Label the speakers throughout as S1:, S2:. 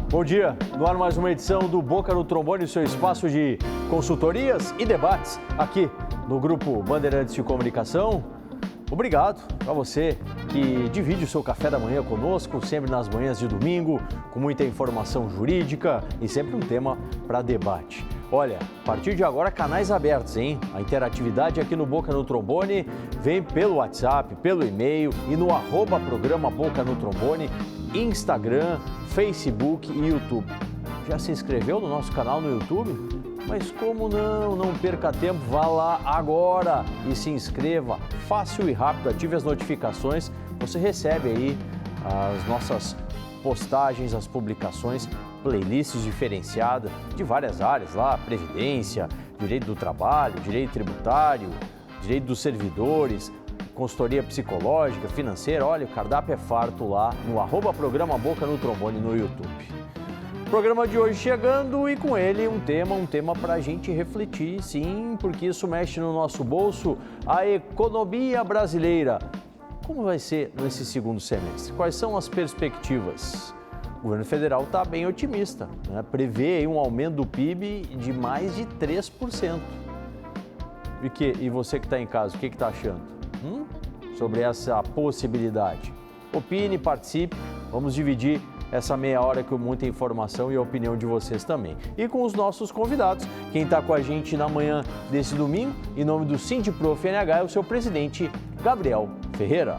S1: Bom dia, no ar mais uma edição do Boca no Trombone, seu espaço de consultorias e debates aqui no Grupo Bandeirantes de Comunicação. Obrigado a você que divide o seu café da manhã conosco, sempre nas manhãs de domingo, com muita informação jurídica e sempre um tema para debate. Olha, a partir de agora, canais abertos, hein? A interatividade aqui no Boca no Trombone vem pelo WhatsApp, pelo e-mail e no @programa Boca no Trombone, Instagram, Facebook e YouTube. Já se inscreveu no nosso canal no YouTube? Mas como não? Não perca tempo, vá lá agora e se inscreva. Fácil e rápido, ative as notificações. Você recebe aí as nossas postagens, as publicações, playlists diferenciadas de várias áreas lá, previdência, direito do trabalho, direito tributário, direito dos servidores, consultoria psicológica, financeira. Olha, o cardápio é farto lá no @programa Boca no Trombone no YouTube. Programa de hoje chegando e com ele um tema para a gente refletir, sim, porque isso mexe no nosso bolso, a economia brasileira. Como vai ser nesse segundo semestre? Quais são as perspectivas? O governo federal está bem otimista, né? Prevê aí um aumento do PIB de mais de 3%. E você que está em casa, o que está achando? Sobre essa possibilidade? Opine, participe, vamos dividir essa meia hora com muita informação e a opinião de vocês também. E com os nossos convidados, quem está com a gente na manhã desse domingo, em nome do Sindipro FNH, é o seu presidente, Gabriel Ferreira.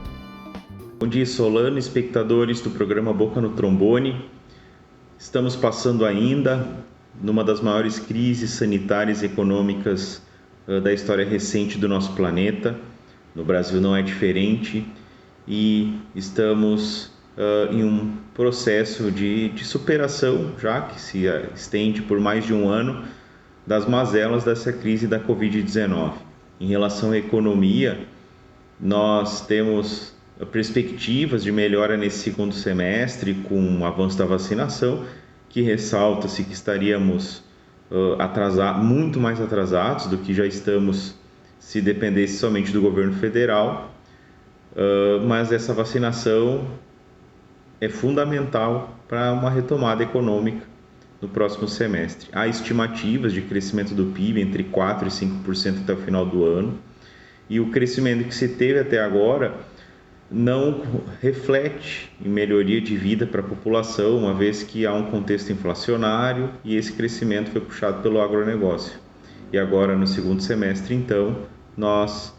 S2: Bom dia, Solano, espectadores do programa Boca no Trombone. Estamos passando ainda numa das maiores crises sanitárias e econômicas da história recente do nosso planeta. No Brasil não é diferente e estamos em um processo de superação, já que se estende por mais de um ano, das mazelas dessa crise da Covid-19. Em relação à economia, nós temos perspectivas de melhora nesse segundo semestre com o avanço da vacinação, que ressalta-se que estaríamos muito mais atrasados do que já estamos se dependesse somente do governo federal, mas essa vacinação é fundamental para uma retomada econômica no próximo semestre. Há estimativas de crescimento do PIB entre 4% e 5% até o final do ano, e o crescimento que se teve até agora não reflete em melhoria de vida para a população, uma vez que há um contexto inflacionário e esse crescimento foi puxado pelo agronegócio. E agora, no segundo semestre, então, nós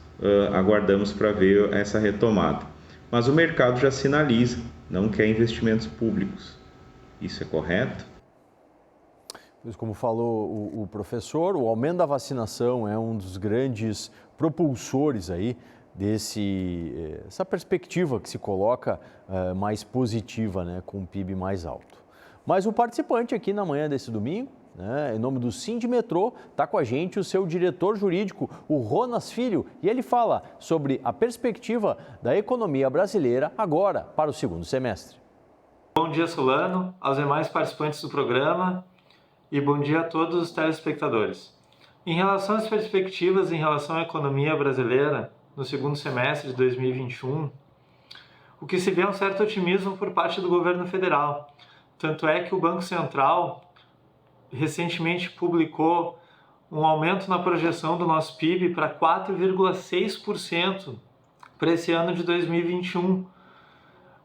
S2: aguardamos para ver essa retomada. Mas o mercado já sinaliza, não quer investimentos públicos. Isso é correto?
S1: Pois como falou o professor, o aumento da vacinação é um dos grandes propulsores aí dessa perspectiva que se coloca mais positiva, né, com um PIB mais alto. Mas o participante aqui na manhã desse domingo, né, em nome do Sindimetrô, está com a gente o seu diretor jurídico, o Ronas Filho, e ele fala sobre a perspectiva da economia brasileira agora para o segundo semestre.
S3: Bom dia, Solano, aos demais participantes do programa e bom dia a todos os telespectadores. Em relação às perspectivas em relação à economia brasileira no segundo semestre de 2021, o que se vê é um certo otimismo por parte do governo federal. Tanto é que o Banco Central recentemente publicou um aumento na projeção do nosso PIB para 4,6% para esse ano de 2021,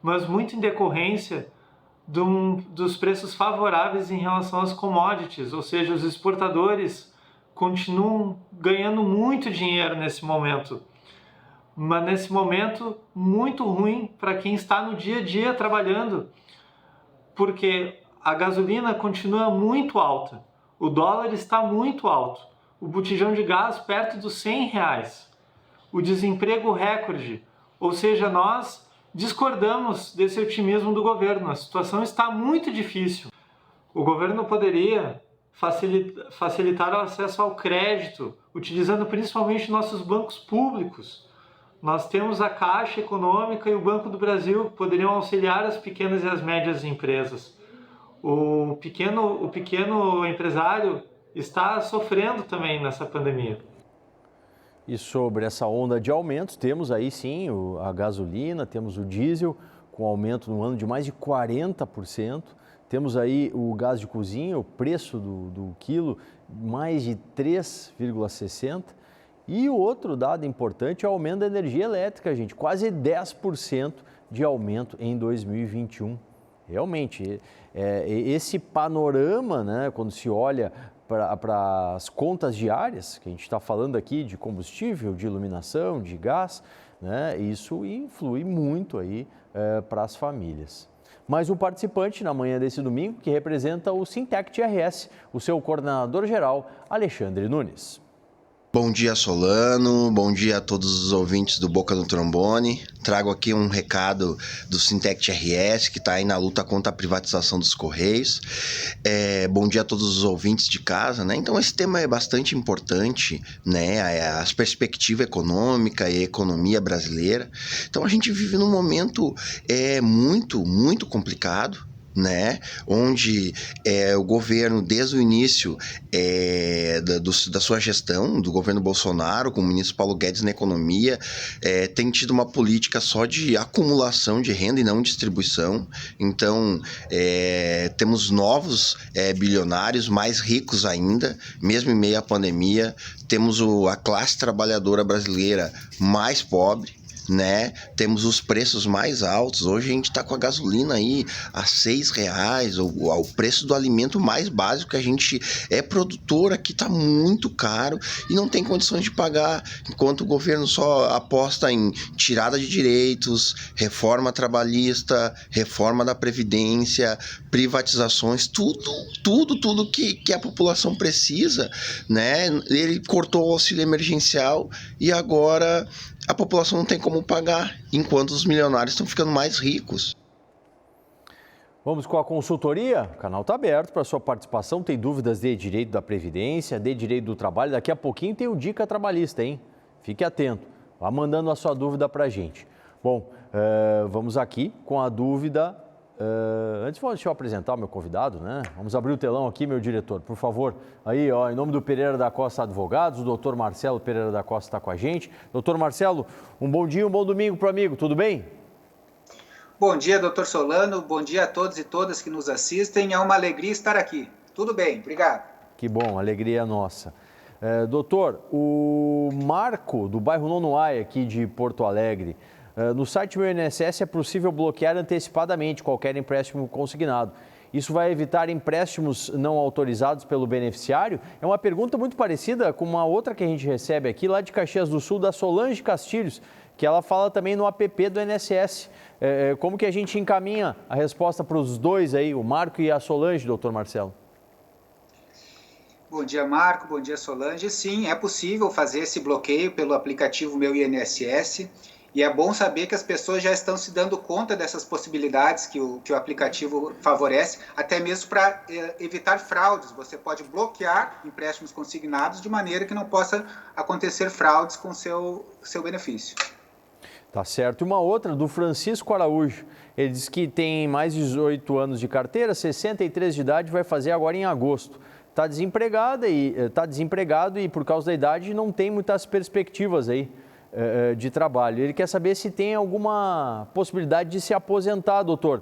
S3: mas muito em decorrência dos preços favoráveis em relação às commodities, ou seja, os exportadores continuam ganhando muito dinheiro nesse momento, mas nesse momento muito ruim para quem está no dia a dia trabalhando, porque a gasolina continua muito alta, o dólar está muito alto, o botijão de gás perto dos R$100, o desemprego recorde, ou seja, nós discordamos desse otimismo do governo, a situação está muito difícil. O governo poderia facilitar o acesso ao crédito, utilizando principalmente nossos bancos públicos. Nós temos a Caixa Econômica e o Banco do Brasil que poderiam auxiliar as pequenas e as médias empresas. O pequeno empresário está sofrendo também nessa pandemia.
S1: E sobre essa onda de aumentos, temos aí sim a gasolina, temos o diesel com aumento no ano de mais de 40%, Temos aí o gás de cozinha, o preço do quilo, mais de 3,60. E o outro dado importante é o aumento da energia elétrica, gente. Quase 10% de aumento em 2021. Realmente, esse panorama, né, quando se olha para as contas diárias, que a gente está falando aqui de combustível, de iluminação, de gás, né, isso influi muito aí para as famílias. Mais um participante na manhã desse domingo que representa o Sintect RS, o seu coordenador geral, Alexandre Nunes.
S4: Bom dia, Solano. Bom dia a todos os ouvintes do Boca no Trombone. Trago aqui um recado do Sintect RS, que está aí na luta contra a privatização dos Correios. Bom dia a todos os ouvintes de casa, né? Então, esse tema é bastante importante, né? As perspectivas econômicas e a economia brasileira. Então, a gente vive num momento muito, muito complicado, né? Onde o governo, desde o início da sua gestão, do governo Bolsonaro, com o ministro Paulo Guedes na economia, tem tido uma política só de acumulação de renda e não distribuição. Então, temos novos bilionários, mais ricos ainda, mesmo em meio à pandemia. Temos a classe trabalhadora brasileira mais pobre, né? Temos os preços mais altos. Hoje a gente está com a gasolina aí a R$6, o preço do alimento mais básico que a gente é produtor aqui está muito caro e não tem condições de pagar, enquanto o governo só aposta em tirada de direitos, reforma trabalhista, reforma da Previdência, privatizações, tudo que a população precisa, né? Ele cortou o auxílio emergencial e agora a população não tem como pagar, enquanto os milionários estão ficando mais ricos.
S1: Vamos com a consultoria? O canal está aberto para sua participação. Tem dúvidas de direito da Previdência, de direito do trabalho? Daqui a pouquinho tem o Dica Trabalhista, hein? Fique atento. Vá mandando a sua dúvida para a gente. Bom, vamos aqui com a dúvida. Antes, deixa eu apresentar o meu convidado, né? Vamos abrir o telão aqui, meu diretor, por favor. Aí, ó, em nome do Pereira da Costa Advogados, o doutor Marcelo Pereira da Costa está com a gente. Doutor Marcelo, um bom dia, um bom domingo para o amigo, tudo bem?
S5: Bom dia, doutor Solano, bom dia a todos e todas que nos assistem. É uma alegria estar aqui. Tudo bem, obrigado. Que bom, alegria é nossa.
S1: Doutor, o Marco, do bairro Nonoai, aqui de Porto Alegre, no site Meu INSS é possível bloquear antecipadamente qualquer empréstimo consignado. Isso vai evitar empréstimos não autorizados pelo beneficiário? É uma pergunta muito parecida com uma outra que a gente recebe aqui, lá de Caxias do Sul, da Solange Castilhos, que ela fala também no app do INSS. Como que a gente encaminha a resposta para os dois aí, o Marco e a Solange, doutor Marcelo?
S5: Bom dia, Marco. Bom dia, Solange. Sim, é possível fazer esse bloqueio pelo aplicativo Meu INSS. E é bom saber que as pessoas já estão se dando conta dessas possibilidades que o aplicativo favorece, até mesmo para evitar fraudes. Você pode bloquear empréstimos consignados de maneira que não possa acontecer fraudes com seu benefício.
S1: Tá certo. E uma outra do Francisco Araújo. Ele diz que tem mais de 18 anos de carteira, 63 de idade, vai fazer agora em agosto. Está desempregado e por causa da idade não tem muitas perspectivas aí de trabalho. Ele quer saber se tem alguma possibilidade de se aposentar, doutor.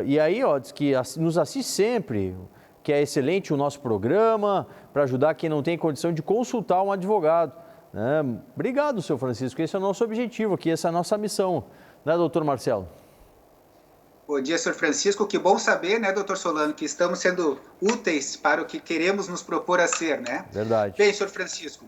S1: E aí, ó, diz que nos assiste sempre, que é excelente o nosso programa, para ajudar quem não tem condição de consultar um advogado. Obrigado, seu Francisco. Esse é o nosso objetivo aqui, essa é a nossa missão. Né, doutor Marcelo?
S5: Bom dia, senhor Francisco. Que bom saber, né, doutor Solano, que estamos sendo úteis para o que queremos nos propor a ser, né?
S1: Verdade.
S5: Bem, senhor Francisco,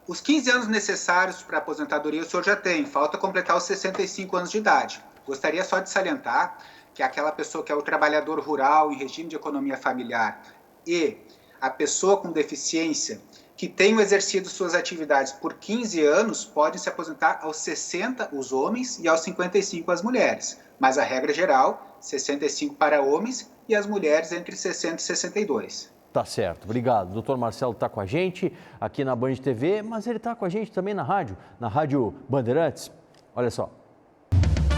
S5: os 15 anos necessários para a aposentadoria o senhor já tem, falta completar os 65 anos de idade. Gostaria só de salientar que aquela pessoa que é o trabalhador rural em regime de economia familiar e a pessoa com deficiência que tenham exercido suas atividades por 15 anos podem se aposentar aos 60 os homens e aos 55 as mulheres. Mas a regra geral, 65 para homens e as mulheres entre 60 e 62.
S1: Tá certo, obrigado. O doutor Marcelo está com a gente aqui na Band TV, mas ele está com a gente também na Rádio Bandeirantes. Olha só.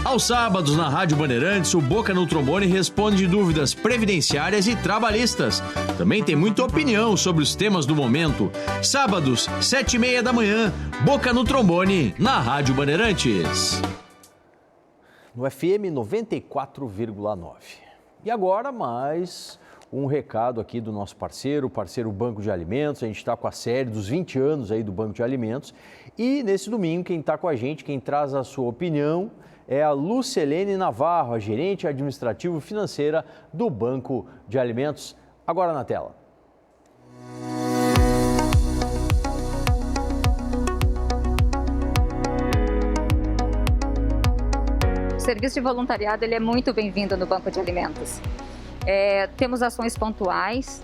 S1: Aos sábados, na Rádio Bandeirantes, o Boca no Trombone responde dúvidas previdenciárias e trabalhistas. Também tem muita opinião sobre os temas do momento. Sábados, 7h30 da manhã, Boca no Trombone, na Rádio Bandeirantes. No FM 94,9. E agora mais um recado aqui do nosso parceiro, o parceiro Banco de Alimentos. A gente está com a série dos 20 anos aí do Banco de Alimentos. E nesse domingo, quem está com a gente, quem traz a sua opinião, é a Lucelene Navarro, a gerente administrativo financeira do Banco de Alimentos. Agora na tela.
S6: O serviço de voluntariado ele é muito bem-vindo no Banco de Alimentos. Temos ações pontuais,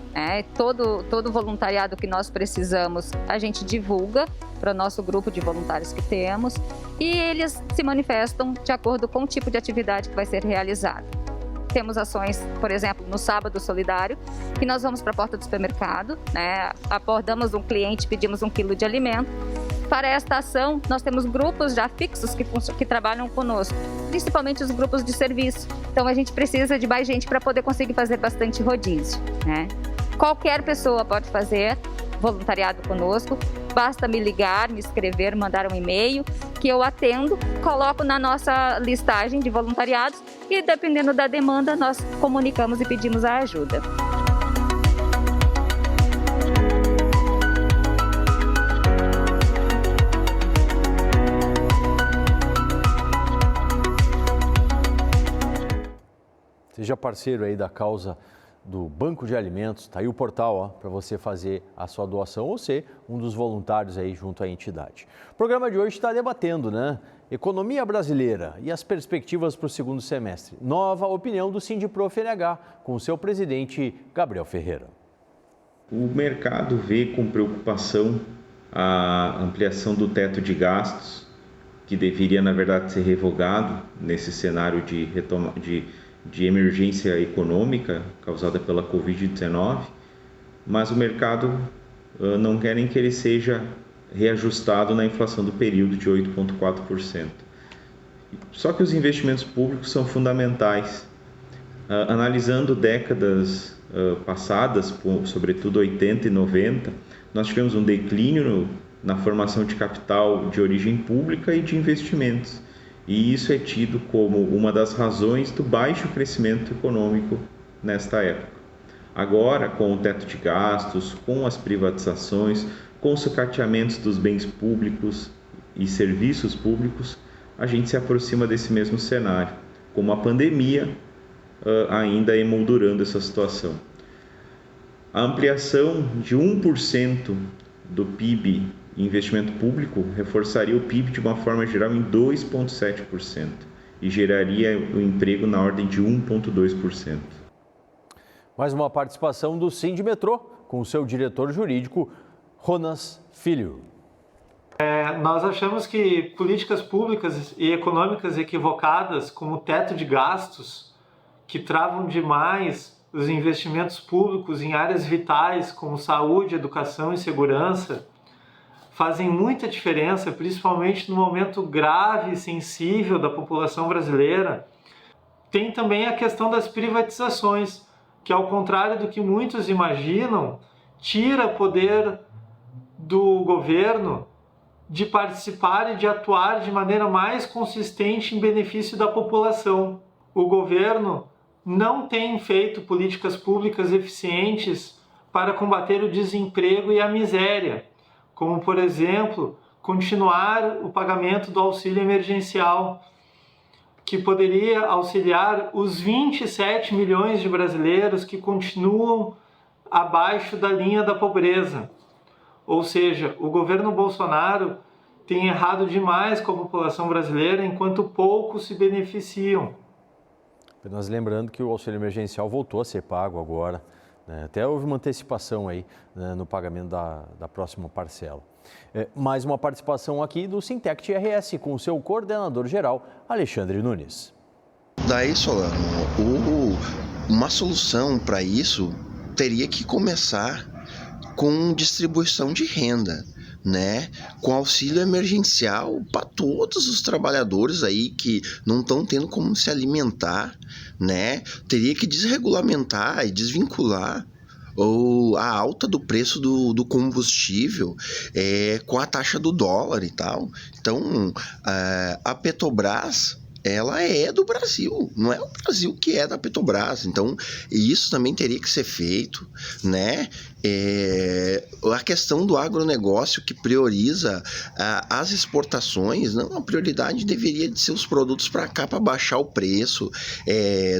S6: todo voluntariado que nós precisamos a gente divulga para o nosso grupo de voluntários que temos e eles se manifestam de acordo com o tipo de atividade que vai ser realizada. Temos ações, por exemplo, no Sábado Solidário, que nós vamos para a porta do supermercado, abordamos um cliente, pedimos 1 quilo de alimento. Para esta ação, nós temos grupos já fixos que trabalham conosco, principalmente os grupos de serviço. Então, a gente precisa de mais gente para poder conseguir fazer bastante rodízio, Qualquer pessoa pode fazer voluntariado conosco, basta me ligar, me escrever, mandar um e-mail, que eu atendo, coloco na nossa listagem de voluntariados e, dependendo da demanda, nós comunicamos e pedimos a ajuda.
S1: Seja parceiro aí da causa do Banco de Alimentos, está aí o portal para você fazer a sua doação ou ser um dos voluntários aí junto à entidade. O programa de hoje está debatendo, economia brasileira e as perspectivas para o segundo semestre. Nova opinião do Sindiprof-NH com o seu presidente Gabriel Ferreira.
S2: O mercado vê com preocupação a ampliação do teto de gastos, que deveria, na verdade, ser revogado nesse cenário de emergência econômica causada pela Covid-19, mas o mercado não quer nem que ele seja reajustado na inflação do período de 8,4%. Só que os investimentos públicos são fundamentais. Analisando décadas passadas, sobretudo 80 e 90, nós tivemos um declínio na formação de capital de origem pública e de investimentos. E isso é tido como uma das razões do baixo crescimento econômico nesta época. Agora, com o teto de gastos, com as privatizações, com os sucateamentos dos bens públicos e serviços públicos, a gente se aproxima desse mesmo cenário, com uma pandemia ainda emoldurando essa situação. A ampliação de 1% do PIB investimento público reforçaria o PIB de uma forma geral em 2,7% e geraria o emprego na ordem de 1,2%.
S1: Mais uma participação do Sindimetrô com o seu diretor jurídico, Ronas Filho.
S3: Nós achamos que políticas públicas e econômicas equivocadas, como o teto de gastos, que travam demais os investimentos públicos em áreas vitais como saúde, educação e segurança, fazem muita diferença, principalmente no momento grave e sensível da população brasileira. Tem também a questão das privatizações, que, ao contrário do que muitos imaginam, tira poder do governo de participar e de atuar de maneira mais consistente em benefício da população. O governo não tem feito políticas públicas eficientes para combater o desemprego e a miséria, como, por exemplo, continuar o pagamento do auxílio emergencial, que poderia auxiliar os 27 milhões de brasileiros que continuam abaixo da linha da pobreza. Ou seja, o governo Bolsonaro tem errado demais com a população brasileira, enquanto poucos se beneficiam.
S1: Apenas lembrando que o auxílio emergencial voltou a ser pago agora. Até houve uma antecipação aí no pagamento da próxima parcela. Mais uma participação aqui do Sintect RS com o seu coordenador-geral, Alexandre Nunes.
S4: Daí, Solano, uma solução para isso teria que começar com distribuição de renda, com auxílio emergencial para todos os trabalhadores aí que não estão tendo como se alimentar, Teria que desregulamentar e desvincular a alta do preço do combustível com a taxa do dólar e tal. Então, a Petrobras, ela é do Brasil, não é o Brasil que é da Petrobras. Então, isso também teria que ser feito, né? A questão do agronegócio que prioriza as exportações, não, a prioridade deveria de ser os produtos para cá, para baixar o preço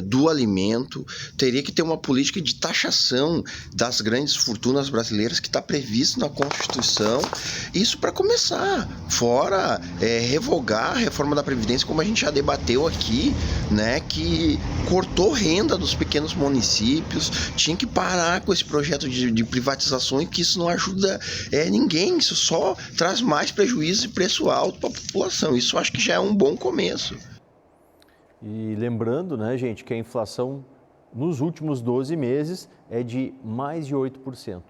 S4: do alimento. Teria que ter uma política de taxação das grandes fortunas brasileiras que está previsto na Constituição. Isso para começar, fora revogar a reforma da Previdência, como a gente já debateu aqui, né, que cortou renda dos pequenos municípios. Tinha que parar com esse projeto de privatizações, que isso não ajuda ninguém, isso só traz mais prejuízo e preço alto para a população. Isso eu acho que já é um bom começo.
S1: E lembrando, né, gente, que a inflação nos últimos 12 meses é de mais de 8%.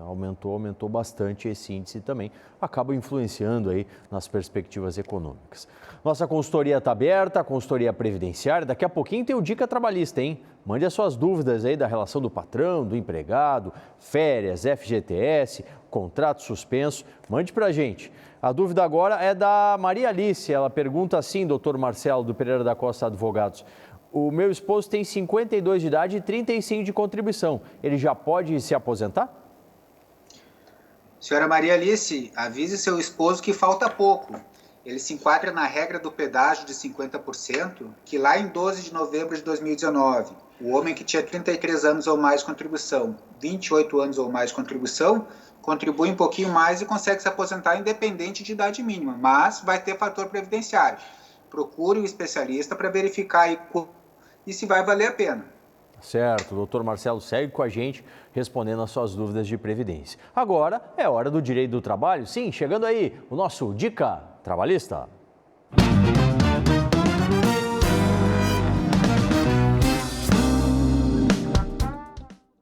S1: Aumentou bastante esse índice também, acaba influenciando aí nas perspectivas econômicas. Nossa consultoria está aberta, a consultoria previdenciária, daqui a pouquinho tem o Dica Trabalhista, hein? Mande as suas dúvidas aí da relação do patrão, do empregado, férias, FGTS, contrato suspenso, mande pra gente. A dúvida agora é da Maria Alice, ela pergunta assim, doutor Marcelo do Pereira da Costa Advogados: o meu esposo tem 52 de idade e 35 de contribuição, ele já pode se aposentar?
S5: Senhora Maria Alice, avise seu esposo que falta pouco. Ele se enquadra na regra do pedágio de 50%, que lá em 12 de novembro de 2019, o homem que tinha 33 anos ou mais de contribuição, 28 anos ou mais de contribuição, contribui um pouquinho mais e consegue se aposentar independente de idade mínima, mas vai ter fator previdenciário. Procure um especialista para verificar aí e se vai valer a pena.
S1: Certo, o doutor Marcelo segue com a gente respondendo as suas dúvidas de previdência. Agora é hora do direito do trabalho. Sim, chegando aí o nosso Dica Trabalhista.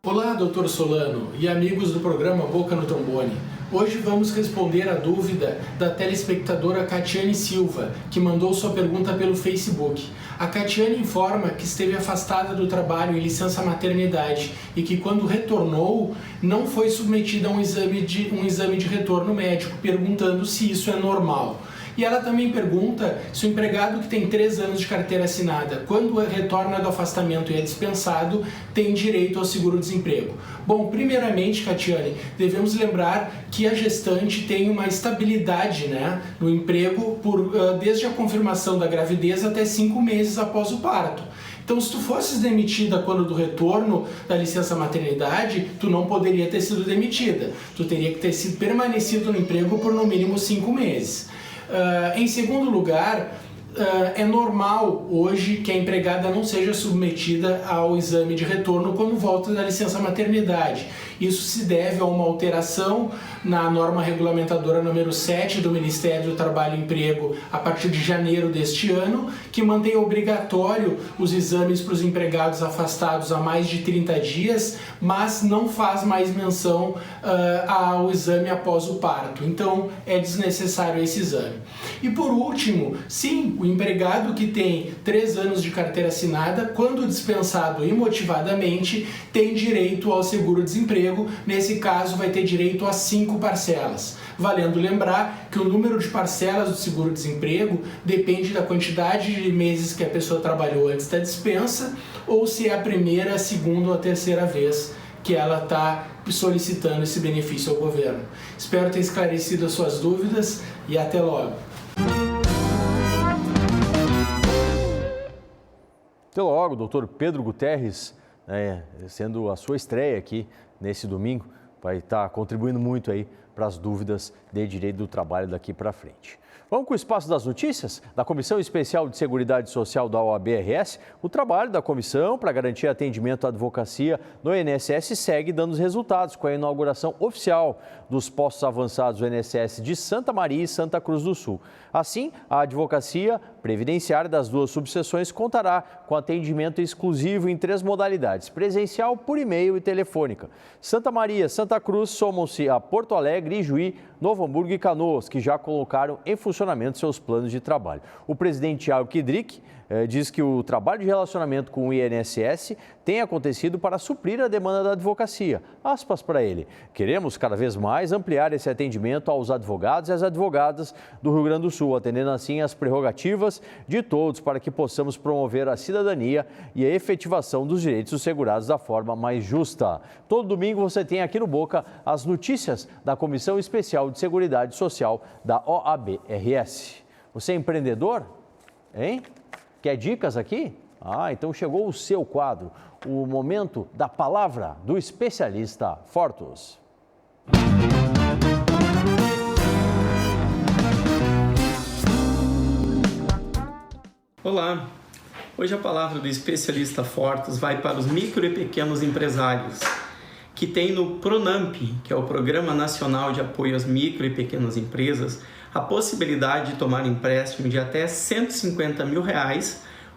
S7: Olá, doutor Solano e amigos do programa Boca no Trombone. Hoje vamos responder a dúvida da telespectadora Catiane Silva, que mandou sua pergunta pelo Facebook. A Catiane informa que esteve afastada do trabalho em licença maternidade e que, quando retornou, não foi submetida a um exame de retorno médico, perguntando se isso é normal. E ela também pergunta se o empregado que tem 3 anos de carteira assinada, quando retorna do afastamento e é dispensado, tem direito ao seguro-desemprego. Bom, primeiramente, Catiane, devemos lembrar que a gestante tem uma estabilidade, no emprego desde a confirmação da gravidez até 5 meses após o parto. Então, se tu fosses demitida quando do retorno da licença maternidade, tu não poderia ter sido demitida. Tu teria que ter sido permanecido no emprego por no mínimo 5 meses. Em segundo lugar, é normal hoje que a empregada não seja submetida ao exame de retorno quando volta da licença maternidade. Isso se deve a uma alteração na norma regulamentadora número 7 do Ministério do Trabalho e Emprego a partir de janeiro deste ano, que mantém obrigatório os exames para os empregados afastados há mais de 30 dias, mas não faz mais menção ao exame após o parto. Então, é desnecessário esse exame. E por último, sim, o empregado que tem 3 anos de carteira assinada, quando dispensado imotivadamente, tem direito ao seguro-desemprego. Nesse caso, vai ter direito a 5 parcelas. Valendo lembrar que o número de parcelas do seguro-desemprego depende da quantidade de meses que a pessoa trabalhou antes da dispensa ou se é a primeira, a segunda ou a terceira vez que ela está solicitando esse benefício ao governo. Espero ter esclarecido as suas dúvidas e até logo.
S1: Até logo, doutor Pedro Guterres, sendo a sua estreia aqui nesse domingo, vai estar contribuindo muito aí para as dúvidas de direito do trabalho daqui para frente. Vamos com o Espaço das Notícias, da Comissão Especial de Seguridade Social da OAB-RS. O trabalho da comissão para garantir atendimento à advocacia no INSS segue dando resultados com a inauguração oficial dos postos avançados do INSS de Santa Maria e Santa Cruz do Sul. Assim, a advocacia previdenciária das 2 subseções contará com atendimento exclusivo em 3 modalidades: presencial, por e-mail e telefônica. Santa Maria e Santa Cruz somam-se a Porto Alegre, Ijuí, Novo Hamburgo e Canoas, que já colocaram em funcionamento seus planos de trabalho. O presidente Thiago Kidrick diz que o trabalho de relacionamento com o INSS tem acontecido para suprir a demanda da advocacia. Aspas para ele: queremos cada vez mais ampliar esse atendimento aos advogados e às advogadas do Rio Grande do Sul, atendendo assim às prerrogativas de todos para que possamos promover a cidadania e a efetivação dos direitos dos segurados da forma mais justa. Todo domingo você tem aqui no Boca as notícias da Comissão Especial de Seguridade Social da OAB-RS. Você é empreendedor? Hein? Quer dicas aqui? Então chegou o seu quadro, o momento da palavra do especialista Fortus.
S8: Olá, hoje a palavra do especialista Fortus vai para os micro e pequenos empresários, que tem no PRONAMP, que é o Programa Nacional de Apoio às Micro e Pequenas Empresas, a possibilidade de tomar empréstimo de até R$150 mil,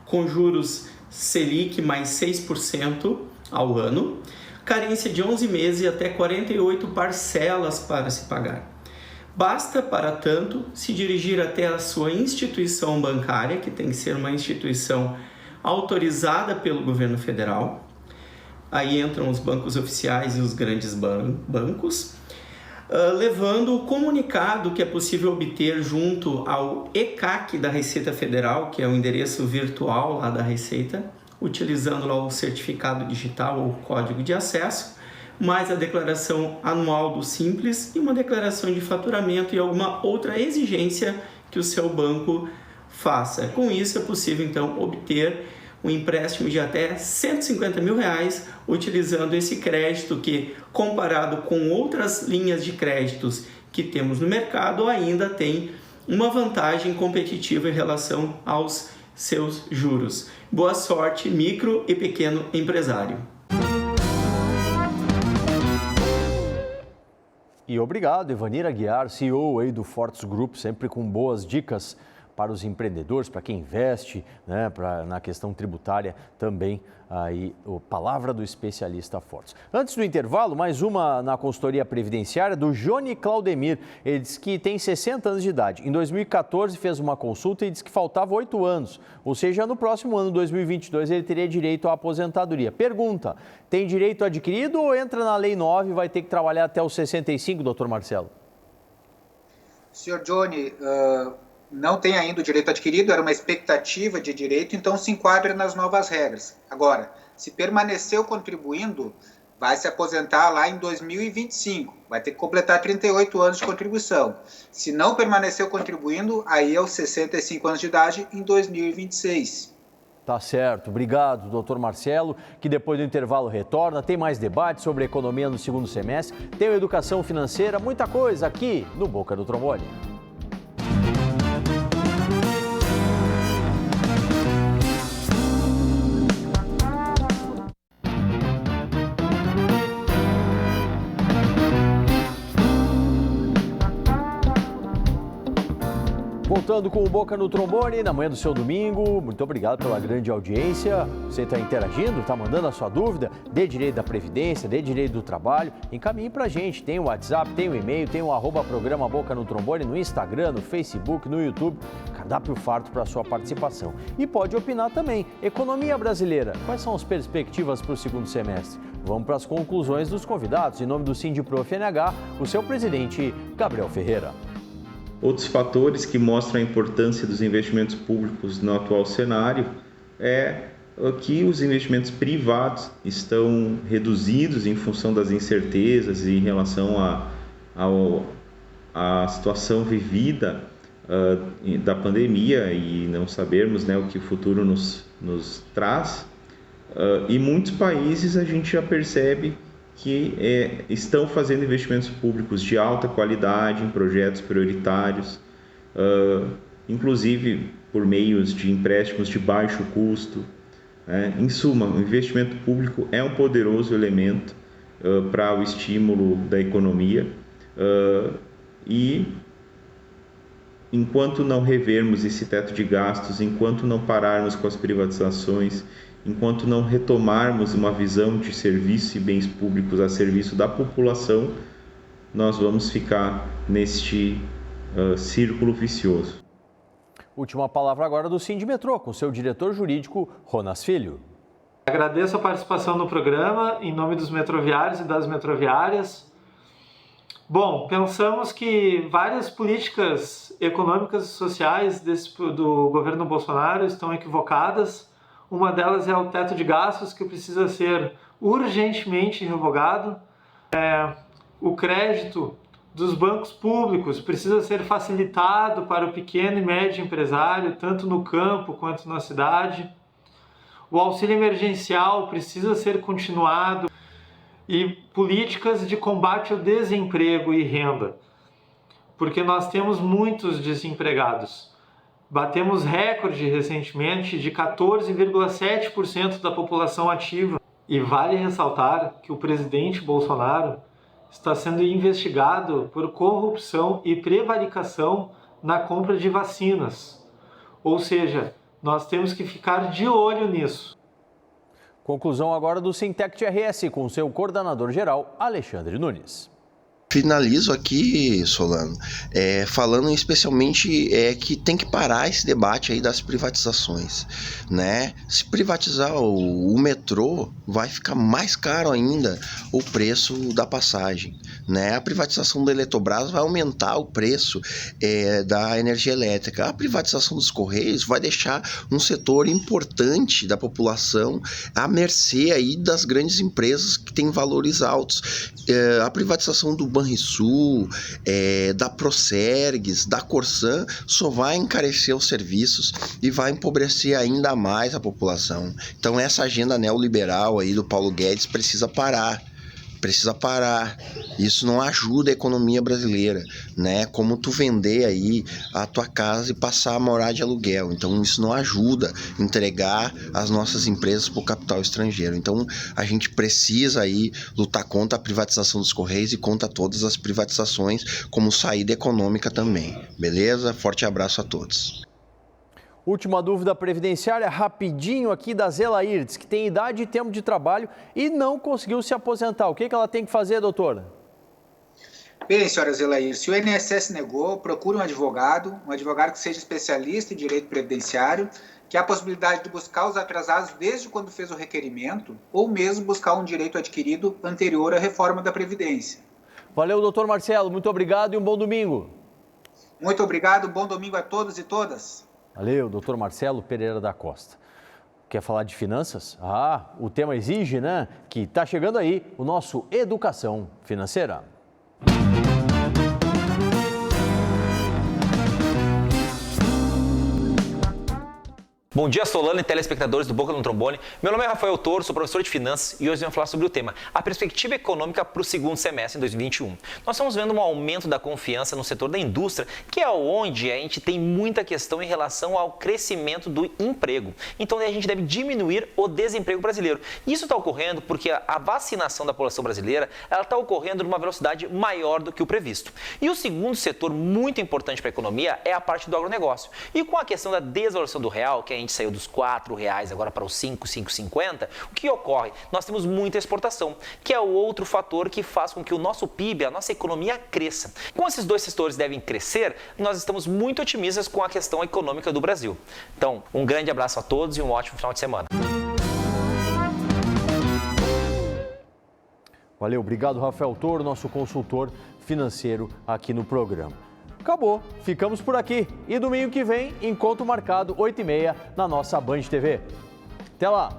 S8: com juros Selic mais 6% ao ano, carência de 11 meses e até 48 parcelas para se pagar. Basta, para tanto, se dirigir até a sua instituição bancária, que tem que ser uma instituição autorizada pelo governo federal. Aí entram os bancos oficiais e os grandes bancos, levando o comunicado que é possível obter junto ao ECAC da Receita Federal, que é o endereço virtual lá da Receita, utilizando lá o certificado digital ou código de acesso, mais a declaração anual do Simples e uma declaração de faturamento e alguma outra exigência que o seu banco faça. Com isso é possível então obter um empréstimo de até R$150 mil, utilizando esse crédito que, comparado com outras linhas de créditos que temos no mercado, ainda tem uma vantagem competitiva em relação aos seus juros. Boa sorte, micro e pequeno empresário.
S1: E obrigado, Evanir Aguiar, CEO aí do Fortus Group, sempre com boas dicas para os empreendedores, para quem investe, né, na questão tributária também, aí, a palavra do especialista Fortus. Antes do intervalo, mais uma na consultoria previdenciária do Johnny Claudemir. Ele diz que tem 60 anos de idade. Em 2014 fez uma consulta e disse que faltava 8 anos, ou seja, no próximo ano, 2022, ele teria direito à aposentadoria. Pergunta: tem direito adquirido ou entra na Lei 9 e vai ter que trabalhar até os 65, doutor Marcelo?
S5: Senhor Johnny, não tem ainda o direito adquirido, era uma expectativa de direito, então se enquadra nas novas regras. Agora, se permaneceu contribuindo, vai se aposentar lá em 2025, vai ter que completar 38 anos de contribuição. Se não permaneceu contribuindo, aí é os 65 anos de idade em 2026.
S1: Tá certo. Obrigado, doutor Marcelo, que depois do intervalo retorna. Tem mais debate sobre economia no segundo semestre, tem educação financeira, muita coisa aqui no Boca do Trombone. Voltando com o Boca no Trombone, na manhã do seu domingo. Muito obrigado pela grande audiência. Você está interagindo, está mandando a sua dúvida, dê direito da Previdência, dê direito do trabalho, encaminhe para a gente. Tem o WhatsApp, tem o e-mail, tem o @programa Boca no Trombone no Instagram, no Facebook, no YouTube. Cardápio farto para a sua participação. E pode opinar também. Economia brasileira, quais são as perspectivas para o segundo semestre? Vamos para as conclusões dos convidados. Em nome do Sindiprof NH, o seu presidente, Gabriel Ferreira.
S2: Outros fatores que mostram a importância dos investimentos públicos no atual cenário é que os investimentos privados estão reduzidos em função das incertezas em relação à situação vivida da pandemia e não sabermos, né, o que o futuro nos traz. E muitos países a gente já percebe que estão fazendo investimentos públicos de alta qualidade em projetos prioritários, inclusive por meios de empréstimos de baixo custo. Em suma, o investimento público é um poderoso elemento para o estímulo da economia e enquanto não revermos esse teto de gastos, enquanto não pararmos com as privatizações, enquanto não retomarmos uma visão de serviços e bens públicos a serviço da população, nós vamos ficar neste círculo vicioso.
S1: Última palavra agora do Sindimetrô, com seu diretor jurídico, Ronas Filho.
S3: Agradeço a participação no programa, em nome dos metroviários e das metroviárias. Bom, pensamos que várias políticas econômicas e sociais do governo Bolsonaro estão equivocadas. Uma delas é o teto de gastos, que precisa ser urgentemente revogado. O crédito dos bancos públicos precisa ser facilitado para o pequeno e médio empresário, tanto no campo quanto na cidade. O auxílio emergencial precisa ser continuado e políticas de combate ao desemprego e renda, porque nós temos muitos desempregados. Batemos recorde recentemente de 14,7% da população ativa. E vale ressaltar que o presidente Bolsonaro está sendo investigado por corrupção e prevaricação na compra de vacinas. Ou seja, nós temos que ficar de olho nisso.
S1: Conclusão agora do Sintect RS com seu coordenador-geral, Alexandre Nunes.
S4: Finalizo aqui, Solano, falando especialmente que tem que parar esse debate aí das privatizações, né? Se privatizar o metrô, vai ficar mais caro ainda o preço da passagem, né? A privatização da Eletrobras vai aumentar o preço da energia elétrica. A privatização dos Correios vai deixar um setor importante da população à mercê aí das grandes empresas que têm valores altos. A privatização do Banrisul, da Procergs, da Corsan, só vai encarecer os serviços e vai empobrecer ainda mais a população. Então essa agenda neoliberal aí do Paulo Guedes precisa parar. Isso não ajuda a economia brasileira, né? Como tu vender aí a tua casa e passar a morar de aluguel. Então isso não ajuda a entregar as nossas empresas para o capital estrangeiro. Então a gente precisa aí lutar contra a privatização dos Correios e contra todas as privatizações como saída econômica também. Beleza? Forte abraço a todos.
S1: Última dúvida previdenciária, rapidinho aqui da Zelairdes, que tem idade e tempo de trabalho e não conseguiu se aposentar. O que ela tem que fazer, doutora?
S5: Bem, senhora Zelairdes, se o INSS negou, procure um advogado que seja especialista em direito previdenciário, que há a possibilidade de buscar os atrasados desde quando fez o requerimento, ou mesmo buscar um direito adquirido anterior à reforma da Previdência.
S1: Valeu, doutor Marcelo. Muito obrigado e um bom domingo.
S5: Muito obrigado, bom domingo a todos e todas.
S1: Valeu, doutor Marcelo Pereira da Costa. Quer falar de finanças? O tema exige, né? Que está chegando aí o nosso Educação Financeira.
S9: Bom dia, Solano e telespectadores do Boca no Trombone. Meu nome é Rafael Toro, sou professor de Finanças e hoje vamos falar sobre o tema, a perspectiva econômica para o segundo semestre em 2021. Nós estamos vendo um aumento da confiança no setor da indústria, que é onde a gente tem muita questão em relação ao crescimento do emprego. Então, a gente deve diminuir o desemprego brasileiro. Isso está ocorrendo porque a vacinação da população brasileira está ocorrendo numa velocidade maior do que o previsto. E o segundo setor muito importante para a economia é a parte do agronegócio. E com a questão da desvalorização do real, que a gente saiu dos R$4 agora para os 5,50, o que ocorre? Nós temos muita exportação, que é o outro fator que faz com que o nosso PIB, a nossa economia cresça. Como esses dois setores devem crescer, nós estamos muito otimistas com a questão econômica do Brasil. Então, um grande abraço a todos e um ótimo final de semana.
S1: Valeu, obrigado Rafael Toro, nosso consultor financeiro aqui no programa. Acabou, ficamos por aqui e domingo que vem, encontro marcado 8h30 na nossa Band TV. Até lá!